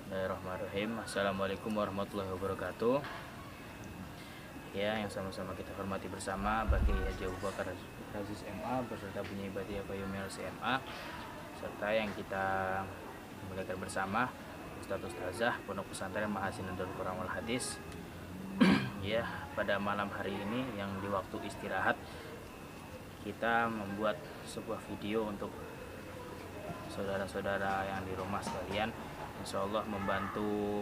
Bismillahirrahmanirrahim. Assalamualaikum warahmatullahi wabarakatuh. Ya, yang sama-sama kita hormati bersama Bakri Haji Abu Bakar Aziz MA beserta Bunyi Batia Payumel CMA, serta yang kita muliakan bersama Ustadz Ustazah Pondok Pesantren Mahasin Darul Quran wal Hadis. Ya, pada malam hari ini yang di waktu istirahat kita membuat sebuah video untuk saudara-saudara yang di rumah sekalian, insya Allah membantu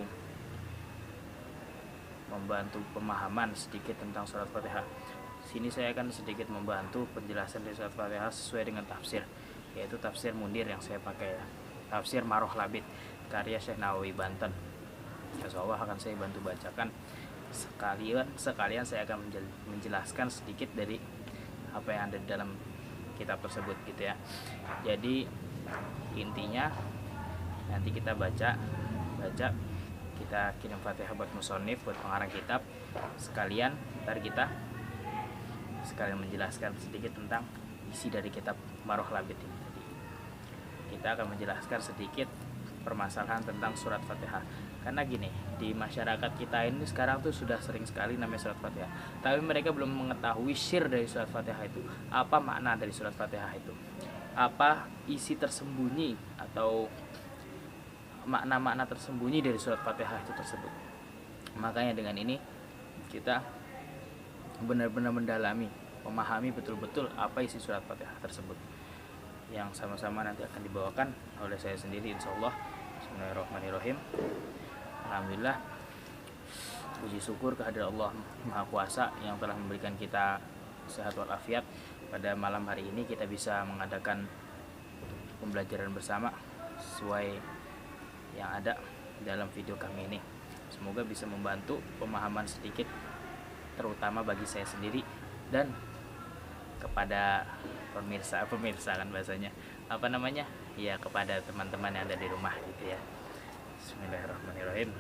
pemahaman sedikit tentang surat Fatihah. Sini saya akan sedikit membantu penjelasan dari surat Fatihah sesuai dengan tafsir, yaitu tafsir Mundir yang saya pakai ya. Tafsir Maroh Labid karya Syekh Nawawi Banten. Insya Allah akan saya bantu bacakan, sekalian saya akan menjelaskan sedikit dari apa yang ada di dalam kitab tersebut gitu ya. Jadi intinya nanti kita baca, kita kirim Fatihah buat musonif, buat pengarang kitab, sekalian ntar kita menjelaskan sedikit tentang isi dari kitab Maroh Labid ini. Kita akan menjelaskan sedikit permasalahan tentang surat Fatihah. Karena gini, di masyarakat kita ini sekarang tuh sudah sering sekali namanya surat Fatihah, tapi mereka belum mengetahui sir dari surat Fatihah itu. Apa makna dari surat Fatihah itu? Apa isi tersembunyi atau makna-makna tersembunyi dari surat Fatihah itu tersebut. Makanya dengan ini kita benar-benar mendalami, memahami betul-betul apa isi surat Fatihah tersebut, yang sama-sama nanti akan dibawakan oleh saya sendiri insyaallah. Bismillahirrahmanirrahim. Alhamdulillah, puji syukur kehadirat Allah Maha Kuasa yang telah memberikan kita sehat walafiat. Pada malam hari ini kita bisa mengadakan pembelajaran bersama sesuai yang ada dalam video kami ini. Semoga bisa membantu pemahaman sedikit, terutama bagi saya sendiri dan kepada pemirsa kan bahasanya, apa namanya ya, kepada teman-teman yang ada di rumah gitu ya. Bismillahirrahmanirrahim.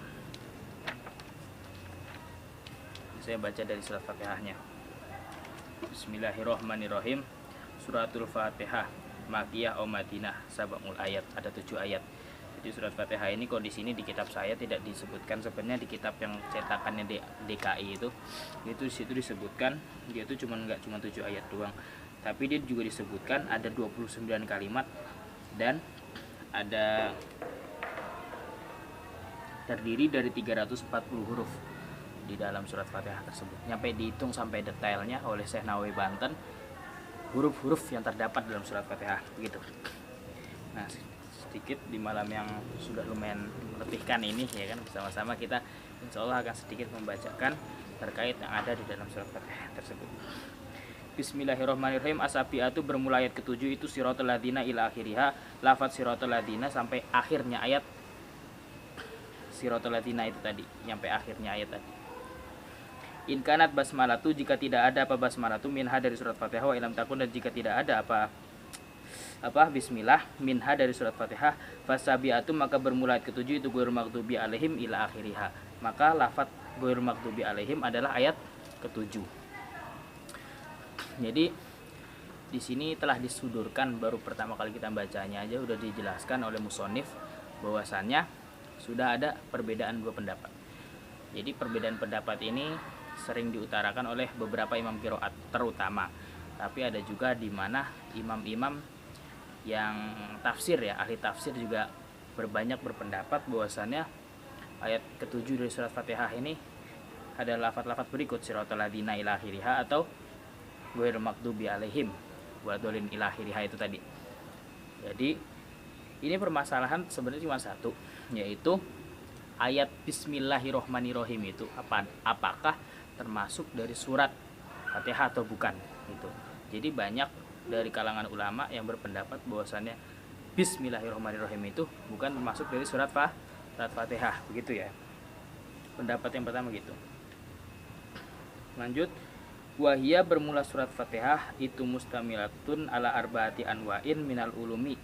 Saya baca dari surat Fatihahnya. Bismillahirrahmanirrahim. Suratul Fatihah Makiyah o Madinah, sab'ul ayat, ada 7 ayat. Jadi surat Fatihah ini kondisi ini di kitab saya tidak disebutkan, sebenarnya di kitab yang cetakannya DKI itu di situ disebutkan dia itu nggak cuma 7 ayat doang, tapi dia juga disebutkan ada 29 kalimat dan ada terdiri dari 340 huruf di dalam surat Fatihah tersebut. Nyampe dihitung sampai detailnya oleh Syekh Nawawi Banten huruf-huruf yang terdapat dalam surat Fatihah begitu. Nah, sedikit di malam yang sudah lumayan melebihkan ini ya kan, bersama-sama kita insya Allah akan sedikit membacakan terkait yang ada di dalam surat Fatihah tersebut. Bismillahirrahmanirrahim. As-Sabi'atu bermula ayat ke-7 itu siratal ladzina ila akhiriha, lafaz siratal ladzina sampai akhirnya ayat siratal ladzina itu tadi, sampai akhirnya ayat tadi. In kanat basmalatu, jika tidak ada apa basmalatu, minha dari surat Fatihah, wa ilam takun, dan jika tidak ada apa bismillah minha dari surat Fatihah, fasabiatu maka bermula ayat ke-7 itu ghairul maghdubi alaihim ila akhiriha, maka lafaz ghairul maghdubi alaihim adalah ayat ke-7. Jadi di sini telah disudurkan, baru pertama kali kita bacanya aja udah dijelaskan oleh musonif bahwasannya sudah ada perbedaan dua pendapat. Jadi perbedaan pendapat ini sering diutarakan oleh beberapa imam qiraat terutama, tapi ada juga di mana imam-imam yang tafsir ya, ahli tafsir juga berpendapat bahwasannya ayat ke-7 dari surat Fatihah ini ada lafaz-lafaz berikut siratal ladzina ila akhiriha atau ghairil maghdubi alaihim wadolin ila akhiriha itu tadi. Jadi ini permasalahan sebenarnya cuma satu, yaitu ayat Bismillahirrahmanirrahim itu apakah termasuk dari surat Fatihah atau bukan gitu. Jadi banyak dari kalangan ulama yang berpendapat bahwasannya Bismillahirrahmanirrahim itu bukan termasuk dari surat Fatihah begitu ya. Pendapat yang pertama gitu. Lanjut, wahia bermula surat Fatihah itu mustamilatun ala arbaati anwa'in minal ulumi,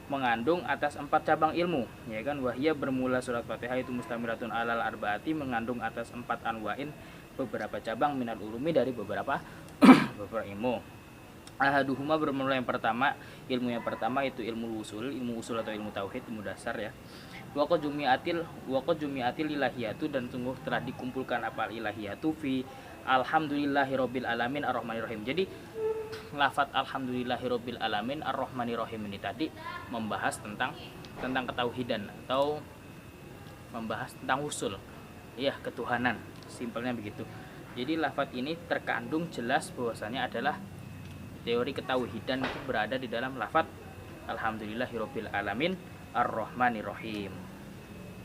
mengandung atas 4 cabang ilmu ya kan. Wahia bermula surat Fatihah itu mustamilatun alal arbaati, mengandung atas 4 anwa'in, beberapa cabang, minal ulumi dari beberapa ilmu. Ahaduhuma bermula yang pertama, ilmu yang pertama itu ilmu usul atau ilmu tauhid, ilmu dasar ya. Waqad jumiatil ilahiyatu, dan sungguh telah dikumpulkan apa ilahiyatu fi alhamdulillahirabbil alamin arrahmanirrahim. Jadi lafaz alhamdulillahirabbil alamin arrahmanirrahim ini tadi membahas tentang ketauhidan atau membahas tentang usul ya ketuhanan, simpelnya begitu. Jadi lafaz ini terkandung jelas bahwasanya adalah teori ketauhidan itu berada di dalam lafaz alhamdulillahirabbil alamin arrahmanirrahim.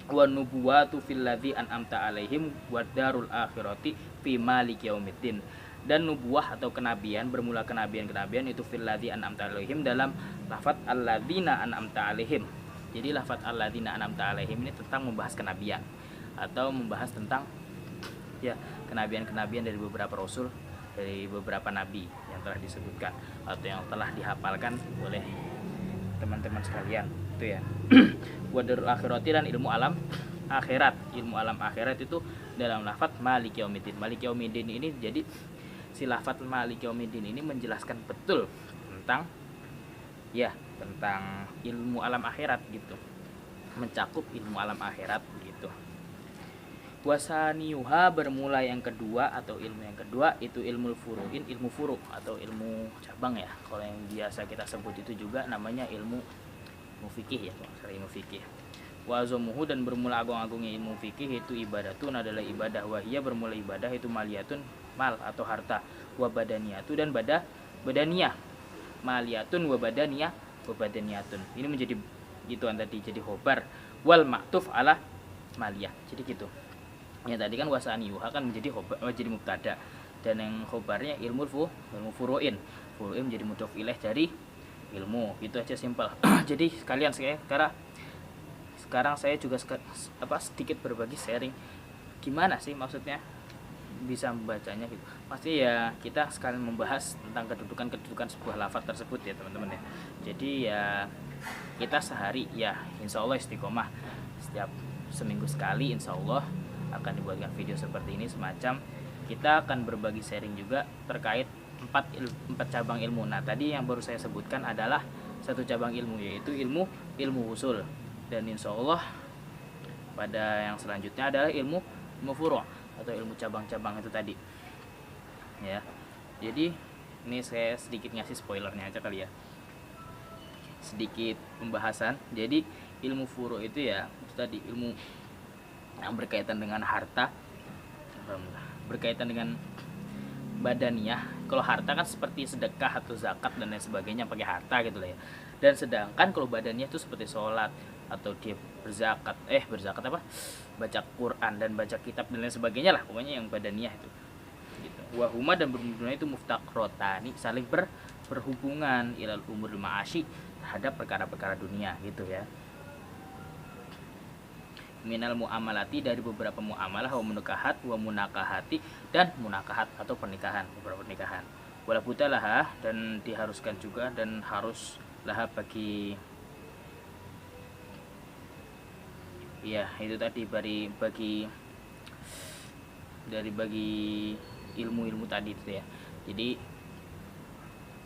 Wa nubuwatu fil ladzi an'amta alaihim wad darul akhirati fi maliki yaumiddin. Dan nubuah atau kenabian, bermula kenabian itu fil ladzi an'amta alaihim dalam lafaz alladzina an'amta alaihim. Jadi lafaz alladzina an'amta alaihim ini tentang membahas kenabian atau membahas tentang ya kenabian dari beberapa rasul, dari beberapa nabi yang telah disebutkan atau yang telah dihafalkan oleh teman-teman sekalian itu ya. Wadarul akhirati, dan ilmu alam akhirat. Ilmu alam akhirat itu dalam lafaz maliki yaumiddin. Maliki yaumiddin ini, jadi si lafaz maliki yaumiddin ini menjelaskan betul tentang ilmu alam akhirat gitu, mencakup ilmu alam akhirat gitu. Wasaniyuha, bermula yang kedua atau ilmu yang kedua itu ilmu furu'in, ilmu furu' atau ilmu cabang ya. Kalau yang biasa kita sebut itu juga namanya ilmu fikih ya, ilmu fikih. Wa azamuhu, dan bermula agung-agungnya ilmu fikih itu ibadatun, adalah ibadah. Wahia, bermula ibadah itu maliyatun, mal atau harta. Wa badaniyatu, dan badaniyah. Maliyatun wa badaniyatun. Ini menjadi gituan tadi, jadi khobar. Wal ma'tuf ala maliyah. Jadi gitu. Ya tadi kan wasaniyuha kan menjadi mubtada, dan yang khobarnya ilmu furu'in. Furu'in menjadi mudhof ilaih dari ilmu. Itu aja simpel. Jadi sekalian sekarang saya juga sedikit berbagi sharing gimana sih maksudnya bisa membacanya gitu. Pasti ya kita sekalian membahas tentang kedudukan sebuah lafaz tersebut ya teman-teman ya. Jadi ya kita sehari ya insya Allah istiqomah, setiap seminggu sekali insya Allah akan dibuatkan video seperti ini, semacam kita akan berbagi sharing juga terkait 4 cabang ilmu. Nah tadi yang baru saya sebutkan adalah satu cabang ilmu, yaitu ilmu usul, dan insya Allah pada yang selanjutnya adalah ilmu furu' atau ilmu cabang-cabang itu tadi ya. Jadi ini saya sedikit ngasih spoilernya aja kali ya, sedikit pembahasan. Jadi ilmu furu' itu ya itu tadi ilmu yang berkaitan dengan harta, berkaitan dengan badaniyah. Kalau harta kan seperti sedekah atau zakat dan lain sebagainya pakai harta gitu lah ya. Dan sedangkan kalau badaniyah itu seperti sholat atau dia berzakat baca Quran dan baca kitab dan lain sebagainya lah, pokoknya yang badaniyah itu gitu. Wahuma, dan berhubungan itu muftaqrotani, saling berhubungan ilal umuril ma'asyi, terhadap perkara-perkara dunia gitu ya. Minal muamalati, dari beberapa muamalah, wa munakahat wa munakahati, dan munakahat atau pernikahan, beberapa pernikahan. Wala budalaha, dan diharuskan juga dan harus laha bagi ya itu tadi bagi ilmu-ilmu tadi itu ya. Jadi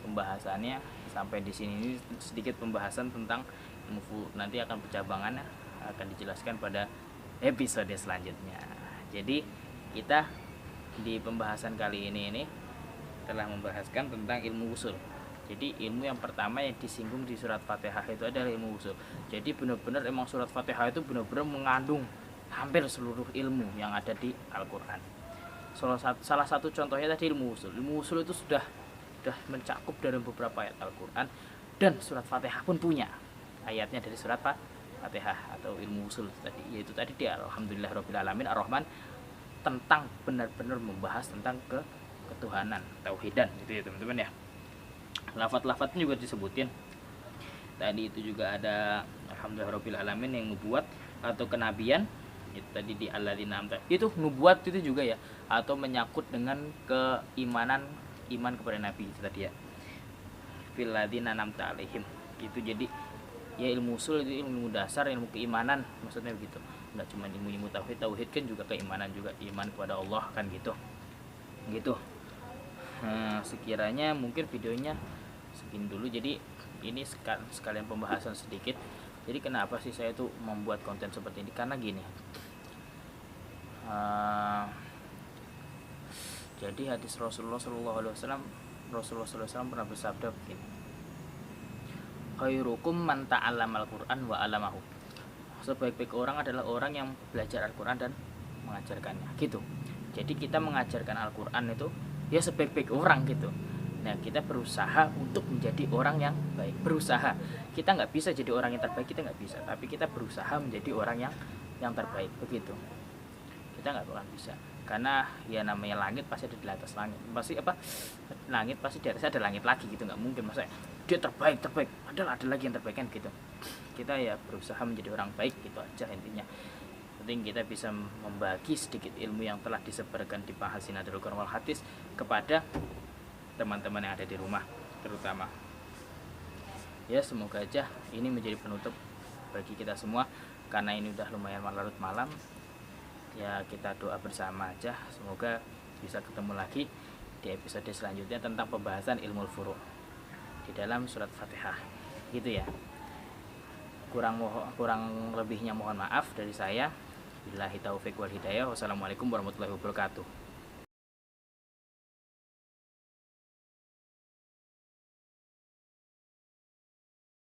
pembahasannya sampai di sini, ini sedikit pembahasan tentang ilmu. Nanti akan pencabangannya akan dijelaskan pada episode selanjutnya. Jadi kita di pembahasan kali ini telah membahaskan tentang ilmu usul. Jadi ilmu yang pertama yang disinggung di surat Fatihah itu adalah ilmu usul. Jadi benar-benar emang surat Fatihah itu benar-benar mengandung hampir seluruh ilmu yang ada di Al-Quran. Salah satu contohnya tadi ilmu usul. Ilmu usul itu sudah mencakup dari beberapa ayat Al-Quran, dan surat Fatihah pun punya ayatnya dari surat Fatihah atau ilmu usul tadi, yaitu tadi di alhamdulillahirabbil alamin arrahman, tentang benar-benar membahas tentang ketuhanan, tauhidan gitu ya teman-teman ya. Lafaz-lafaznya juga disebutin tadi, itu juga ada alhamdulillahirabbil alamin yang nubuat atau kenabian itu tadi di alladzina amta, itu nubuat itu juga ya, atau menyangkut dengan keimanan, iman kepada nabi itu tadi ya, fil ladzina amta alaihim itu. Jadi ya ilmu usul itu ilmu dasar, ilmu keimanan maksudnya begitu, nggak cuma ilmu tauhid kan juga keimanan, juga iman kepada Allah kan gitu. Sekiranya mungkin videonya segini dulu. Jadi ini sekalian pembahasan sedikit Jadi kenapa sih saya tuh membuat konten seperti ini? Karena gini, uh, jadi hadis Rasulullah SAW, pernah bersabda begini, khairukum man ta'allamal Qur'an wa 'allamahu. Sebaik-baik orang adalah orang yang belajar Al-Quran dan mengajarkannya, gitu. Jadi kita mengajarkan Al-Quran itu ya sebaik-baik orang gitu. Nah, kita berusaha untuk menjadi orang yang baik. Berusaha. Kita nggak bisa jadi orang yang terbaik, kita nggak bisa. Tapi kita berusaha menjadi orang yang terbaik, begitu. Kita nggak bakalan bisa. Karena ya namanya langit pasti ada di atas langit. Pasti apa? Langit pasti di atasnya ada langit lagi gitu. Nggak mungkin masa dia terbaik. Padahal ada lagi yang terbaik kan gitu. Kita ya berusaha menjadi orang baik gitu aja intinya. Penting kita bisa membagi sedikit ilmu yang telah disebarkan di Mahasinatul Quran wal Hadis kepada teman-teman yang ada di rumah terutama. Ya semoga aja ini menjadi penutup bagi kita semua, karena ini udah lumayan larut malam. Ya kita doa bersama aja, semoga bisa ketemu lagi di episode selanjutnya tentang pembahasan ilmu furu' di dalam surat Fatihah gitu ya. Kurang lebihnya mohon maaf dari saya. Billahi taufik wal hidayah. Wassalamualaikum warahmatullahi wabarakatuh.